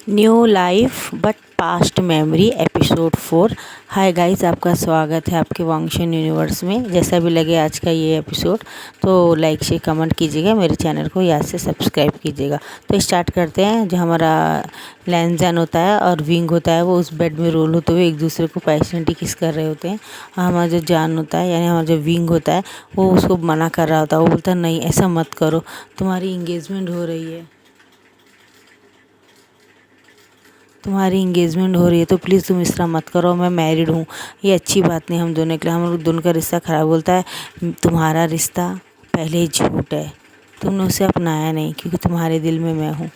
New life but past memory episode 4। Hi guys, आपका स्वागत है आपके वांगशन यूनिवर्स में। जैसा भी लगे आज का ये एपिसोड तो लाइक शेयर कमेंट कीजिएगा, मेरे चैनल को याद से सब्सक्राइब कीजिएगा। तो स्टार्ट करते हैं। जो हमारा लैंजन होता है और विंग होता है वो उस बेड में रोल होते हुए एक दूसरे को पैशनेटली किस कर रहे होते हैं। हमारा जो जान होता है यानी हमारा जो विंग होता है वो उसको मना कर रहा होता है। वो बोलता है नहीं ऐसा मत करो, तुम्हारी इंगेजमेंट हो रही है, तुम्हारी इंगेजमेंट हो रही है तो प्लीज़ तुम इस तरह मत करो, मैं मैरिड हूँ, ये अच्छी बात नहीं हम दोनों के लिए, हम लोग दोनों का रिश्ता ख़राब। बोलता है तुम्हारा रिश्ता पहले ही झूठ है, तुमने उसे अपनाया नहीं क्योंकि तुम्हारे दिल में मैं हूँ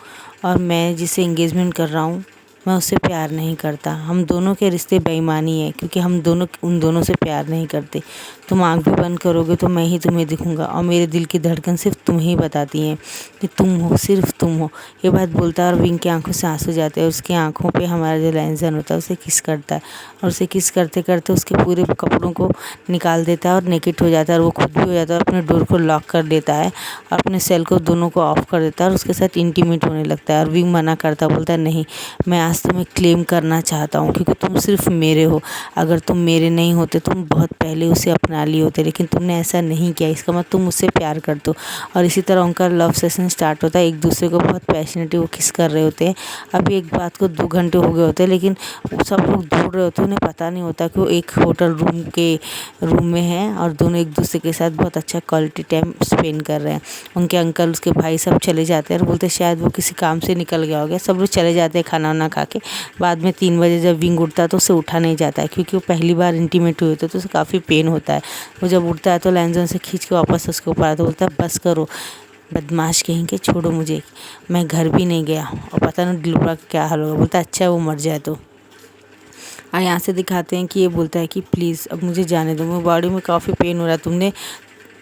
और मैं जिसे इंगेजमेंट कर रहा हूँ मैं उससे प्यार नहीं करता। हम दोनों के रिश्ते बेईमानी है क्योंकि हम दोनों उन दोनों से प्यार नहीं करते। तुम आँख भी बंद करोगे तो मैं ही तुम्हें दिखूंगा और मेरे दिल की धड़कन सिर्फ तुम ही बताती हैं कि तुम हो, सिर्फ तुम हो। ये बात बोलता है और विंग की आंखों से आंसू जाते हैं। उसकी आंखों पे हमारा जो लैंसन होता है उसे किस करता है और उसे किस करते करते उसके पूरे कपड़ों को निकाल देता है और नेकेट हो जाता है और वो खुद भी हो जाता है। अपने डोर को लॉक कर देता है और अपने सेल को दोनों को ऑफ कर देता है और उसके साथ इंटीमेट होने लगता है। और विंग मना करता है, बोलता है नहीं, मैं आज तुम्हें क्लेम करना चाहता हूँ क्योंकि तुम सिर्फ मेरे हो। अगर तुम मेरे नहीं होते तुम बहुत पहले उसे अपना लिए होते, लेकिन तुमने ऐसा नहीं किया, इसका मतलब तुम मुझसे प्यार करते हो। और इसी तरह उनका लव सेशन स्टार्ट होता है। एक दूसरे को बहुत पैशनेटली वो किस कर रहे होते हैं। अभी एक बात को 2 घंटे हो गए होते हैं लेकिन सब लोग दौड़ रहे होते हैं। उन्हें पता नहीं होता कि वो एक होटल रूम में हैं और दोनों एक दूसरे के साथ बहुत अच्छा क्वालिटी टाइम स्पेंड कर रहे हैं। उनके अंकल, उसके भाई सब चले जाते हैं और बोलते हैं शायद वो किसी काम से निकल गया हो गया। सब लोग चले जाते हैं खाना वाना खा के। बाद में 3 बजे जब विंग उठता है तो उसे उठा नहीं जाता है क्योंकि वो पहली बार इंटीमेट हुए थे तो उसे काफ़ी पेन होता है। वो जब उठता है तो लैंजन से खींच के वापस उसके ऊपर आता है। बोलता है बस करो, बदमाश कहेंगे, छोड़ो मुझे, मैं घर भी नहीं गया और पता नहीं दिलरुबा का क्या हाल होगा। बोलता है अच्छा वो मर जाए तो। और यहाँ से दिखाते हैं कि ये बोलता है कि प्लीज़ अब मुझे जाने दो, मेरी बॉडी में काफ़ी पेन हो रहा है, तुमने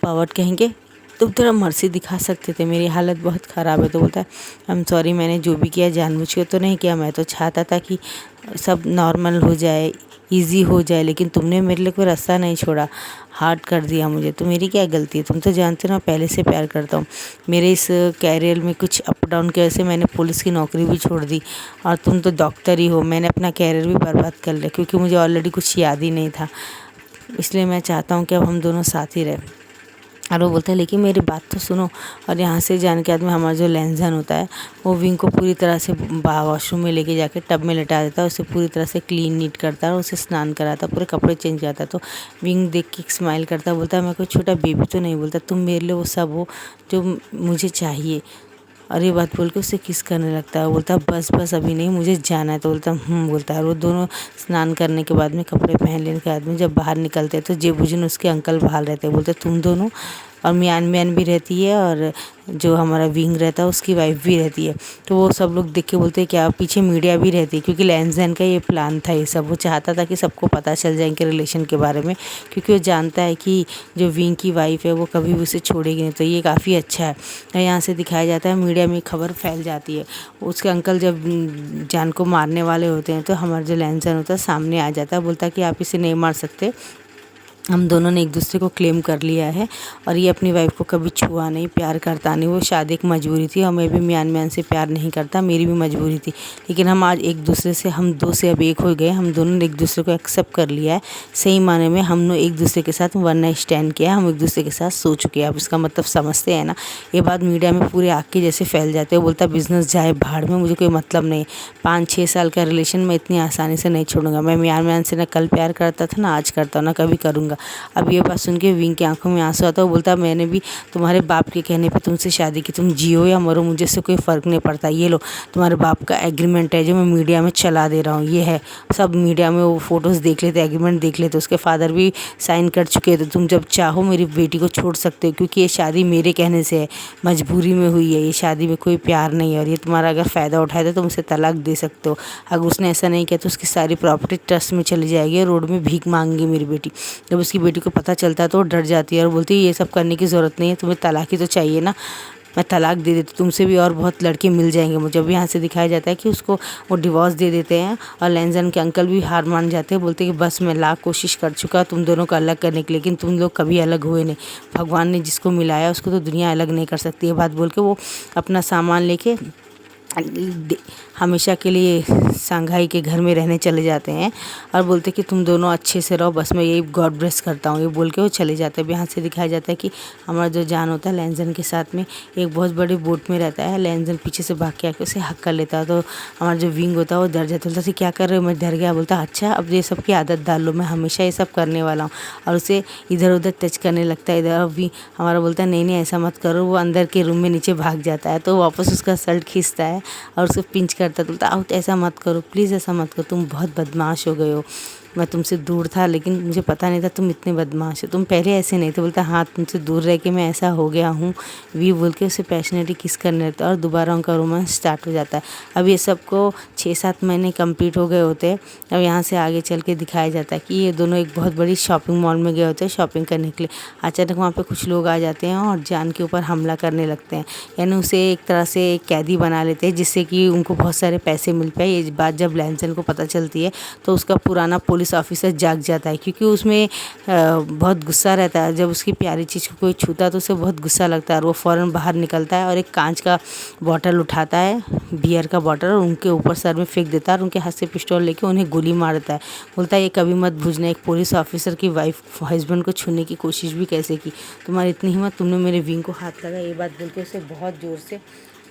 पावर्ड कहेंगे तुम थोड़ा मर्सी दिखा सकते थे, मेरी हालत बहुत ख़राब है। तो बोलता है आई एम सॉरी, मैंने जो भी किया जानबूझ के तो नहीं किया, मैं तो चाहता था कि सब नॉर्मल हो जाए, इजी हो जाए, लेकिन तुमने मेरे लिए कोई रास्ता नहीं छोड़ा, हार्ड कर दिया मुझे, तो मेरी क्या गलती है। तुम तो जानते हो ना पहले से प्यार करता हूँ। मेरे इस कैरियर में कुछ अप डाउन की वजह से मैंने पुलिस की नौकरी भी छोड़ दी और तुम तो डॉक्टर ही हो, मैंने अपना कैरियर भी बर्बाद कर लिया क्योंकि मुझे ऑलरेडी कुछ याद ही नहीं था। इसलिए मैं चाहता हूँ कि अब हम दोनों साथ ही रहें। और वो बोलता है लेकिन मेरी बात तो सुनो। और यहाँ से जाने के बाद में हमारा जो लैंजन होता है वो विंग को पूरी तरह से वॉशरूम में लेके जाके टब में लेटा देता है, उसे पूरी तरह से क्लीन नीट करता है और उसे स्नान कराता है, पूरे कपड़े चेंज करता है। तो विंग देख के स्माइल करता है, बोलता है मैं कोई छोटा बेबी तो नहीं। बोलता तुम मेरे लिए वो सब हो जो मुझे चाहिए। और ये बात बोल के उससे किस करने लगता है। बोलता है बस बस अभी नहीं, मुझे जाना है। तो बोलता है बोलता है। और वो दोनों स्नान करने के बाद में कपड़े पहन लेने के बाद में जब बाहर निकलते हैं तो जेबूजन उसके अंकल बाहर रहते हैं। बोलते तुम दोनों, और मियान भी रहती है और जो हमारा विंग रहता है उसकी वाइफ भी रहती है। तो वो सब लोग देख के बोलते हैं क्या, पीछे मीडिया भी रहती है क्योंकि लैंजन का ये प्लान था। ये सब वो चाहता था कि सबको पता चल जाए इनके रिलेशन के बारे में, क्योंकि वो जानता है कि जो विंग की वाइफ है वो कभी भी उसे छोड़ेगी नहीं। तो ये काफ़ी अच्छा है। और यहाँ से दिखाया जाता है मीडिया में खबर फैल जाती है। उसके अंकल जब जान को मारने वाले होते हैं तो हमारा जो लैंजन होता है सामने आ जाता है। बोलता है कि आप इसे नहीं मार सकते, हम दोनों ने एक दूसरे को क्लेम कर लिया है और ये अपनी वाइफ को कभी छुआ नहीं, प्यार करता नहीं। वो शादी एक मजबूरी थी और मैं भी मियान से प्यार नहीं करता, मेरी भी मजबूरी थी। लेकिन हम आज एक दूसरे से, हम दो से अब एक हो गए, हम दोनों ने एक दूसरे को एक्सेप्ट कर लिया है। सही माने में हम लोग एक दूसरे के साथ वन नाइट स्टैंड किया, हम एक दूसरे के साथ सो चुके हैं। अब इसका मतलब समझते हैं ना। ये बात मीडिया में पूरे आग के जैसे फैल जाते हैं। बोलता बिजनेस जाए भाड़ में, मुझे कोई मतलब नहीं। 5-6 साल का रिलेशन मैं इतनी आसानी से नहीं छोड़ूंगा। मैं मियान से ना कल प्यार करता था ना आज करता हूँ ना कभी करूँगा। अब ये बात सुन के विंग की आंखों में आंसू आता है। वो बोलता है मैंने भी तुम्हारे बाप के कहने पे तुमसे शादी की, तुम जियो या मरो मुझे से कोई फ़र्क नहीं पड़ता। ये लो तुम्हारे बाप का एग्रीमेंट है जो मैं मीडिया में चला दे रहा हूँ, ये है। सब मीडिया में वो फ़ोटोज़ देख लेते, एग्रीमेंट देख लेते, उसके फादर भी साइन कर चुके हैं। तो तुम जब चाहो मेरी बेटी को छोड़ सकते हो क्योंकि ये शादी मेरे कहने से है, मजबूरी में हुई है। ये शादी में कोई प्यार नहीं है और ये तुम्हारा अगर फ़ायदा उठाए तो तुम उसे तलाक दे सकते हो। अगर उसने ऐसा नहीं किया तो उसकी सारी प्रॉपर्टी ट्रस्ट में चली जाएगी, रोड में भीख मांगेगी मेरी बेटी। जब उसकी बेटी को पता चलता है तो वो डर जाती है और बोलती है ये सब करने की ज़रूरत नहीं है, तुम्हें तलाक ही तो चाहिए ना, मैं तलाक दे देती, तुमसे भी और बहुत लड़के मिल जाएंगे मुझे। अब यहाँ से दिखाया जाता है कि उसको वो डिवोर्स दे देते हैं और लैंजन के अंकल भी हार मान जाते हैं। बोलते हैं कि बस मैं लाख कोशिश कर चुका तुम दोनों को अलग करने की, लेकिन तुम लोग कभी अलग हुए नहीं। भगवान ने जिसको मिलाया उसको तो दुनिया अलग नहीं कर सकती। ये बात बोल के वो अपना सामान लेके हमेशा के लिए शंघाई के घर में रहने चले जाते हैं और बोलते कि तुम दोनों अच्छे से रहो, बस मैं यही गॉड ब्लेस करता हूँ, ये बोल के वो चले जाते हैं। अब यहाँ से दिखाया जाता है कि हमारा जो जान होता है लैंजन के साथ में एक बहुत बड़ी बोट में रहता है। लैंजन पीछे से भाग के आके उसे हक कर लेता है, तो हमारा जो विंग होता है वो डर जाता है, बोलता क्या कर रहे हो, मैं डर गया। बोलता अच्छा अब ये सब की आदत डाल लो, मैं हमेशा ये सब करने वाला हूँ, और उसे इधर उधर टच करने लगता है। इधर भी हमारा बोलता है नहीं नहीं ऐसा मत करो, वो अंदर के रूम में नीचे भाग जाता है, तो वापस उसका शर्ट खींचता है और उसको पिंच करता है। बोलता आउट, ऐसा मत करो प्लीज़, ऐसा मत करो, तुम बहुत बदमाश हो गए हो, मैं तुमसे दूर था लेकिन मुझे पता नहीं था तुम इतने बदमाश हो, तुम पहले ऐसे नहीं थे। बोलता हाँ तुमसे दूर रह के मैं ऐसा हो गया हूँ, वी बोल के उसे पैशनेटली किस करने लगता है और दोबारा उनका रोमांस स्टार्ट हो जाता है। अब ये सबको 6-7 महीने कंप्लीट हो गए होते हैं। अब यहाँ से आगे चल के दिखाया जाता है कि ये दोनों एक बहुत बड़ी शॉपिंग मॉल में गए होते हैं शॉपिंग करने के लिए। अचानक वहाँ पे कुछ लोग आ जाते हैं और जान के ऊपर हमला करने लगते हैं, यानी उसे एक तरह से एक कैदी बना लेते हैं जिससे कि उनको बहुत सारे पैसे मिल पाए। ये बात जब लैंसन को पता चलती है तो उसका पुराना पुलिस ऑफिसर जाग जाता है, क्योंकि उसमें बहुत गुस्सा रहता है। जब उसकी प्यारी चीज़ को कोई छूता है तो उसे बहुत गुस्सा लगता है और वो फ़ौरन बाहर निकलता है और एक कांच का बॉटल उठाता है, बियर का बॉटल, और उनके ऊपर सर में फेंक देता है और उनके हाथ से पिस्टल लेके उन्हें गोली मार देता है। बोलता है ये कभी मत भूलना, एक पुलिस ऑफिसर की वाइफ हस्बैंड को छूने की कोशिश भी कैसे की, तुम्हारी इतनी हिम्मत, तुमने मेरे विंग को हाथ लगा। ये बात बोल के उसे बहुत ज़ोर से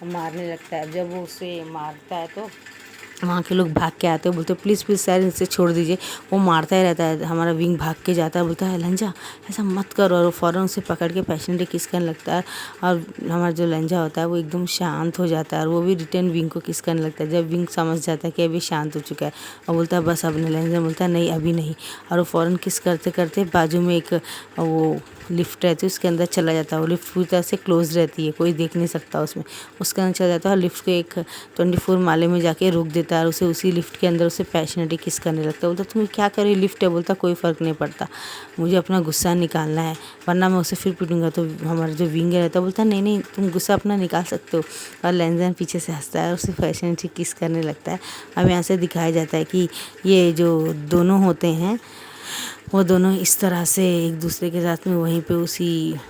मारने लगता है। जब वो उसे मारता है तो वहाँ के लोग भाग के आते हैं, बोलते प्लीज़ प्लीज़ सर इसे छोड़ दीजिए, वो मारता ही रहता है। हमारा विंग भाग के जाता है, बोलता है लंजा ऐसा मत करो, और वो फ़ौरन उसे पकड़ के पैशनेटली किस करने लगता है। और हमारा जो लंजा होता है वो एकदम शांत हो जाता है और वो भी रिटर्न विंग को किस करने लगता है। जब विंग समझ जाता है कि अभी शांत हो चुका है और बोलता है बस अब नहीं। लंजा बोलता है नहीं अभी नहीं, और वो फ़ौरन किस करते करते बाजू में एक वो लिफ्ट रहती है उसके अंदर चला जाता है। वो लिफ्ट पूरी तरह से क्लोज रहती है, कोई देख नहीं सकता उसमें, उसके अंदर चला जाता है और लिफ्ट के एक 24 माले में जाके रोक देता है और उसे उसी लिफ्ट के अंदर उसे पैशनेटली किस करने लगता है। बोलता तुम्हें क्या करी, लिफ्ट है। बोलता कोई फ़र्क नहीं पड़ता, मुझे अपना गुस्सा निकालना है वरना मैं उसे फिर पीटूंगा। तो हमारा जो विंग रहता है बोलता नहीं नहीं तुम गुस्सा अपना निकाल सकते हो, और लैंजन पीछे से हंसता है और उसे पैशनेटली किस करने लगता है। अब यहाँ से दिखाया जाता है कि ये जो दोनों होते हैं वो दोनों इस तरह से एक दूसरे के साथ में वहीं पे उसी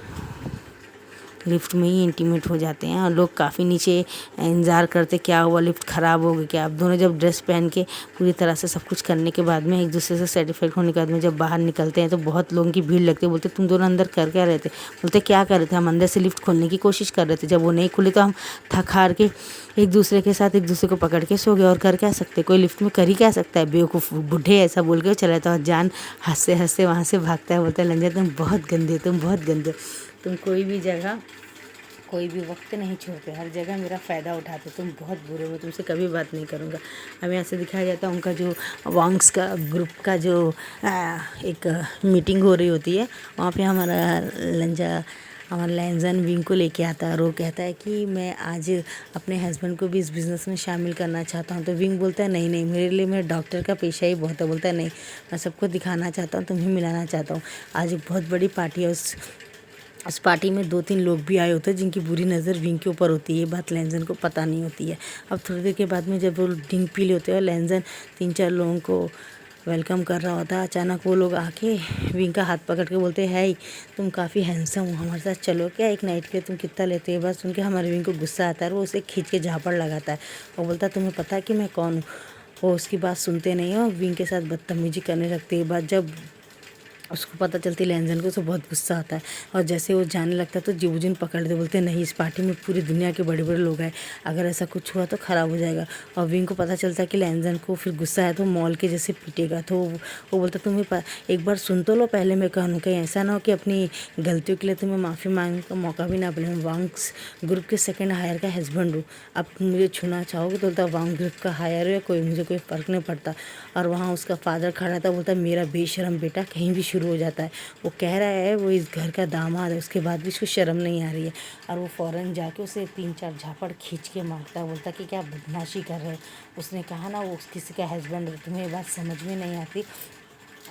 लिफ्ट में ही इंटीमेट हो जाते हैं, और लोग काफ़ी नीचे इंतज़ार करते क्या हुआ, लिफ्ट ख़राब हो गई क्या। अब दोनों जब ड्रेस पहन के पूरी तरह से सब कुछ करने के बाद में एक दूसरे से सेटिस्फाइड होने के बाद में जब बाहर निकलते हैं तो बहुत लोगों की भीड़ लगती है। बोलते तुम दोनों अंदर कर क्या रहे थे। बोलते क्या कर रहे थे, हम अंदर से लिफ्ट खोलने की कोशिश कर रहे थे, जब वो नहीं खुली तो हम थक हार के एक दूसरे के साथ एक दूसरे को पकड़ के सो गए, और कर क्या सकते, कोई लिफ्ट में कर ही क्या सकता है, बेवकूफ़ बुढ़े ऐसा बोल के चला जाता है। और जान हंसते हंसते वहाँ से भागता है, बोलता है लंजा तुम बहुत गंदे, तुम बहुत गंदे, तुम कोई भी जगह कोई भी वक्त नहीं छोड़ते, हर जगह मेरा फ़ायदा उठाते, तुम बहुत बुरे हो, तुमसे कभी बात नहीं करूँगा। अब यहाँ से दिखाया जाता है उनका जो वांग्स का ग्रुप का जो एक मीटिंग हो रही होती है, वहाँ पे हमारा लैंजन विंग को लेके आता है और वो कहता है कि मैं आज अपने हस्बैंड को भी इस बिज़नेस में शामिल करना चाहता हूँ। तो विंग बोलता है नहीं नहीं मेरे लिए मेरे डॉक्टर का पेशा ही बहुत है। बोलता है नहीं, मैं सबको दिखाना चाहता हूँ, तुम्हें मिलाना चाहता हूँ। आज एक बहुत बड़ी पार्टी है, उस पार्टी में 2-3 लोग भी आए होते हैं जिनकी बुरी नज़र विंग के ऊपर होती है। ये बात लैंजन को पता नहीं होती है। अब थोड़ी देर के बाद में जब वो ड्रिंक पी लेते हैं, लैंजन 3-4 लोगों को वेलकम कर रहा होता है, अचानक वो लोग आके विंग का हाथ पकड़ के बोलते हैं तुम काफ़ी हैंडसम हो, हमारे साथ चलो क्या एक नाइट के लिए, तुम कितना लेते हो। बस सुन के हमारे विंग को गुस्सा आता है, वो उसे खींच के झापड़ लगाता है और बोलता है तुम्हें पता है कि मैं कौन हूँ। वो उसकी बात सुनते नहीं हो, विंग के साथ बदतमीजी करने लगते हैं। बात जब उसको पता चलती लैंजन को तो बहुत गुस्सा आता है, और जैसे वो जाने लगता है तो जिबुजिन पकड़ दे, बोलते नहीं इस पार्टी में पूरी दुनिया के बड़े बड़े लोग आए, अगर ऐसा कुछ हुआ तो ख़राब हो जाएगा। और विंग को पता चलता है कि लैंजन को फिर गुस्सा है तो मॉल के जैसे पीटेगा। तो वो बोलता तुम्हें एक बार सुन तो लो पहले मैं कहूँ, कहीं ऐसा ना हो कि अपनी गलतियों के लिए तुम्हें माफ़ी मांगने का मौका भी ना मिले। मैं वांग्स ग्रुप के सेकेंड हायर का हस्बैंड हूँ, अब मुझे छूना चाहोगे तो बोलता वांग ग्रुप का हायर है कोई, मुझे कोई फ़र्क नहीं पड़ता। और वहाँ उसका फादर खड़ा था, बोलता मेरा बेशरम बेटा कहीं भी शुरू हो जाता है। वो कह रहा है वो इस घर का दामाद है, उसके बाद भी उसको शर्म नहीं आ रही है, और वो फ़ौरन जाके उसे 3-4 झापड़ खींच के मारता है। बोलता कि क्या बदमाशी कर रहे हो। उसने कहा ना वो किसी का हस्बैंड है, तुम्हें ये बात समझ में नहीं आती।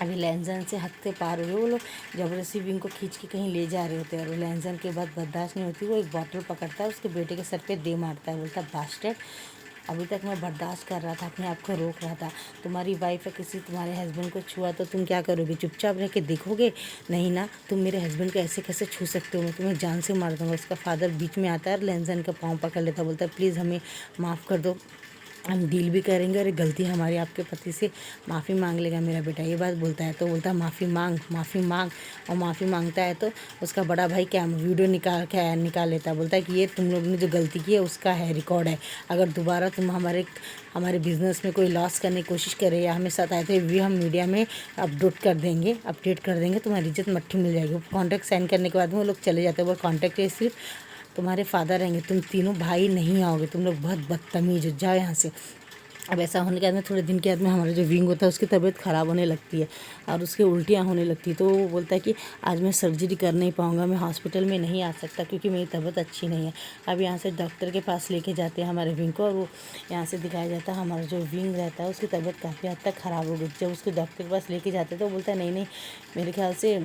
अभी लैंजन से हद पार हुए, वो लोग ज़बरदस्ती विंग को खींच के कहीं ले जा रहे होते हैं, और लैंजन के बाद बर्दाश्त नहीं होती, वो एक बॉटल पकड़ता है उसके बेटे के सर पे दे मारता है। बोलता बास्टर्ड, अभी तक मैं बर्दाश्त कर रहा था, अपने आप को रोक रहा था। तुम्हारी वाइफ या किसी तुम्हारे हस्बैंड को छुआ तो तुम क्या करोगे? चुपचाप रह के देखोगे? नहीं ना, तुम मेरे हस्बैंड को ऐसे कैसे छू सकते हो? मैं तुम्हें जान से मार दूंगा। उसका फादर बीच में आता है, लेंसन का पाँव पकड़ लेता, बोलता है प्लीज़ हमें माफ़ कर दो, हम डील भी करेंगे और गलती हमारी, आपके पति से माफ़ी मांग लेगा मेरा बेटा। ये बात बोलता है तो बोलता है माफ़ी मांग, माफ़ी मांग। और माफ़ी मांगता है तो उसका बड़ा भाई क्या वीडियो निकाल लेता है, बोलता है कि ये तुम लोग ने जो गलती की है उसका है, रिकॉर्ड है। अगर दोबारा तुम हमारे बिज़नेस में कोई लॉस करने की कोशिश करे या हमें सताए तो भी हम मीडिया में अपडेट कर देंगे, तुम्हारी इज्जत मट्टी मिल जाएगी। कॉन्ट्रैक्ट साइन करने के बाद में वो लोग चले जाते हैं। वो कॉन्ट्रैक्ट है सिर्फ तुम्हारे फादर रहेंगे, तुम तीनों भाई नहीं आओगे, तुम लोग बहुत बदतमीज हो, जाओ यहाँ से। अब ऐसा होने के बाद में थोड़े दिन के बाद में हमारा जो विंग होता है उसकी तबीयत ख़राब होने लगती है और उसके उल्टियाँ होने लगती है। तो वो बोलता है कि आज मैं सर्जरी कर नहीं पाऊँगा, मैं हॉस्पिटल में नहीं आ सकता क्योंकि मेरी तबीयत अच्छी नहीं है। अब यहाँ से डॉक्टर के पास लेके जाते हैं हमारे विंग को और वो यहाँ से दिखाया जाता है हमारा जो विंग रहता है उसकी तबीयत काफ़ी हद तक ख़राब हो गई। जब उसके डॉक्टर के पास लेके जाते हैं तो बोलता है नहीं नहीं, मेरे ख्याल से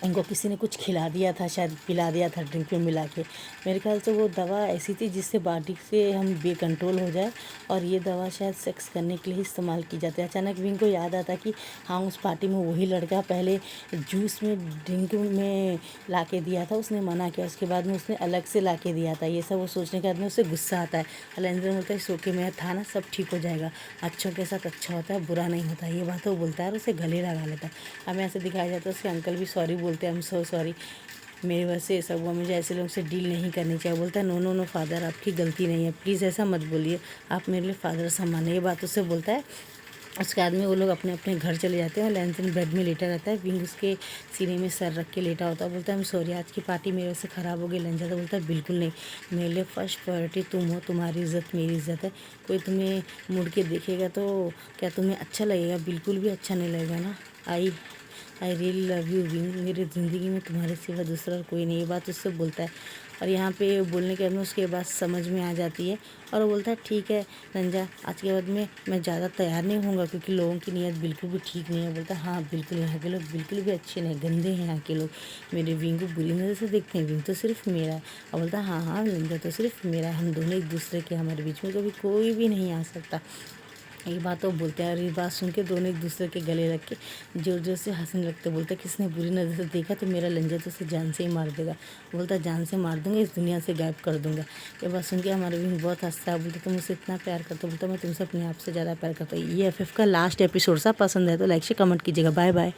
इनको किसी ने कुछ खिला दिया था, शायद पिला दिया था ड्रिंक में मिला के। मेरे ख्याल से वो दवा ऐसी थी जिससे बॉडी से हम बेकंट्रोल हो जाए और ये दवा शायद सेक्स करने के लिए इस्तेमाल की जाती है। अचानक विंग को याद आता कि हाँ, उस पार्टी में वही लड़का पहले जूस में ड्रिंक में ला के दिया था, उसने मना किया, उसके बाद में उसने अलग से ला के दिया था। ये सब वो सोचने के बाद में उसे गुस्सा आता है। अलेंद्र बोलता है सोके में था ना, सब ठीक हो जाएगा, अच्छों के साथ अच्छा होता है, बुरा नहीं होता। ये बात वो बोलता है और उसे गले लगा लेता है। हमें ऐसे दिखाया जाता है उसके अंकल भी सॉरी बोलते हैं, आई एम सो सॉरी, मेरे वजह से सब हुआ, मुझे ऐसे लोगों से डील नहीं करनी चाहिए। बोलता है नो नो नो फादर, आपकी गलती नहीं है, प्लीज़ ऐसा मत बोलिए, आप मेरे लिए फादर समान है। ये बात उससे बोलता है। उसके बाद में वो लोग अपने अपने घर चले जाते हैं और लैंसन बेड में लेटा रहता है, विंग उसके सीने में सर रख के लेटा होता है। बोलता है हम सॉरी, आज की पार्टी मेरे वजह से ख़राब हो गई। लंजा तो बोलता है बिल्कुल नहीं, मेरे लिए फर्स्ट प्रायोरिटी तुम हो, तुम्हारी इज़्ज़त मेरी इज़्ज़त है। कोई तुम्हें मुड़ के देखेगा तो क्या तुम्हें अच्छा लगेगा? बिल्कुल भी अच्छा नहीं लगेगा ना। I really love you wing, मेरी ज़िंदगी में तुम्हारे सिवा दूसरा और कोई नहीं। ये बात उससे बोलता है और यहाँ पे बोलने के बाद में उसके बात समझ में आ जाती है और वो बोलता है ठीक है रंजा, आज के बाद में मैं ज़्यादा तैयार नहीं होऊंगा क्योंकि लोगों की नीयत बिल्कुल भी ठीक नहीं है। बोलता है हाँ बिल्कुल, यहाँ के लोग बिल्कुल भी अच्छे नहीं, गंदे हैं यहाँ के लोग, मेरे विंग को बुरी नज़र से देखते हैं, विंग तो सिर्फ मेरा है। और बोलता है हाँ हाँ, रंजा तो सिर्फ मेरा है, हम दोनों एक दूसरे के, हमारे बीच में कभी कोई भी नहीं आ सकता। ये बात वो बोलते हैं और ये बात सुन के दोनों एक दूसरे के गले रख के जोर जोर से हंसने लगते। बोलते किसने बुरी नज़र से देखा तो मेरा लंजा तो उसे जान से ही मार देगा। बोलता जान से मार दूंगा, इस दुनिया से गायब कर दूंगा। ये बात सुन के हमारा भी बहुत हंसता है। बोलते तुम मुझसे इतना प्यार करते हो? बोलता मैं तुमसे अपने आप से ज़्यादा प्यार करता हूँ। ये FF का लास्ट एपिसोड सा पसंद है तो लाइक से कमेंट कीजिएगा। Bye bye.